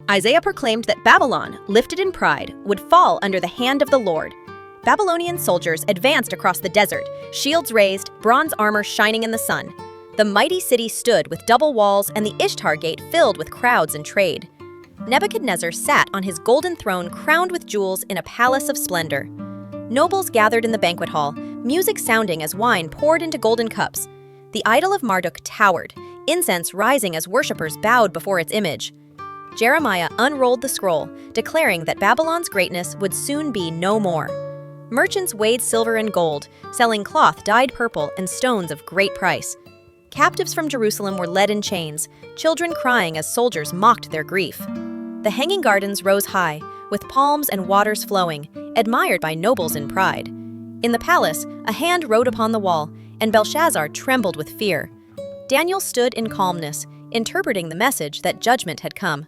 Isaiah proclaimed that Babylon, lifted in pride, would fall under the hand of the Lord. Babylonian soldiers advanced across the desert, shields raised, bronze armor shining in the sun. The mighty city stood with double walls and the Ishtar gate filled with crowds and trade. Nebuchadnezzar sat on his golden throne crowned with jewels in a palace of splendor. Nobles gathered in the banquet hall, music sounding as wine poured into golden cups. The idol of Marduk towered, incense rising as worshippers bowed before its image. Jeremiah unrolled the scroll, declaring that Babylon's greatness would soon be no more. Merchants weighed silver and gold, selling cloth dyed purple and stones of great price. Captives from Jerusalem were led in chains, children crying as soldiers mocked their grief. The hanging gardens rose high, with palms and waters flowing, admired by nobles in pride. In the palace, a hand wrote upon the wall, and Belshazzar trembled with fear. Daniel stood in calmness, interpreting the message that judgment had come.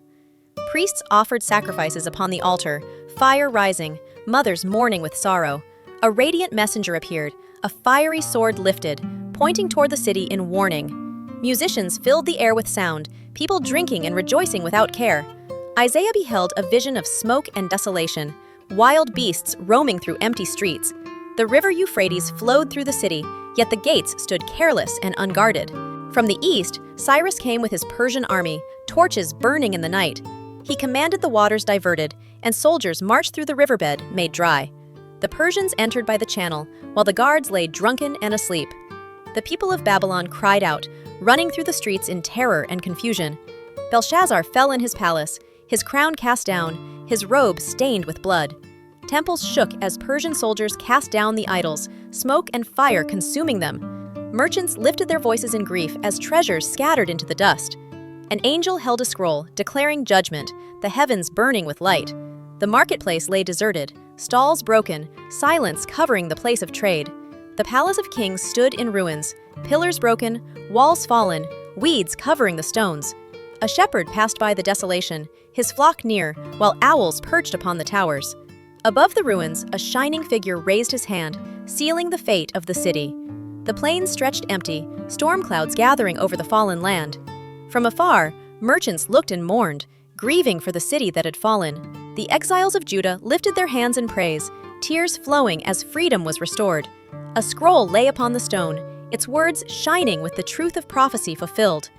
Priests offered sacrifices upon the altar, fire rising, mothers mourning with sorrow. A radiant messenger appeared, a fiery sword lifted, pointing toward the city in warning. Musicians filled the air with sound, people drinking and rejoicing without care. Isaiah beheld a vision of smoke and desolation, wild beasts roaming through empty streets. The river Euphrates flowed through the city, yet the gates stood careless and unguarded. From the east, Cyrus came with his Persian army, torches burning in the night. He commanded the waters diverted, and soldiers marched through the riverbed made dry. The Persians entered by the channel, while the guards lay drunken and asleep. The people of Babylon cried out, running through the streets in terror and confusion. Belshazzar fell in his palace, his crown cast down, his robe stained with blood. Temples shook as Persian soldiers cast down the idols, smoke and fire consuming them. Merchants lifted their voices in grief as treasures scattered into the dust. An angel held a scroll, declaring judgment, the heavens burning with light. The marketplace lay deserted, stalls broken, silence covering the place of trade. The palace of kings stood in ruins, pillars broken, walls fallen, weeds covering the stones. A shepherd passed by the desolation, his flock near, while owls perched upon the towers. Above the ruins, a shining figure raised his hand, sealing the fate of the city. The plains stretched empty, storm clouds gathering over the fallen land. From afar, merchants looked and mourned, grieving for the city that had fallen. The exiles of Judah lifted their hands in praise, tears flowing as freedom was restored. A scroll lay upon the stone, its words shining with the truth of prophecy fulfilled.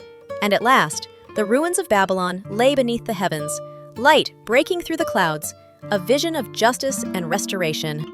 And at last, the ruins of Babylon lay beneath the heavens, light breaking through the clouds, a vision of justice and restoration.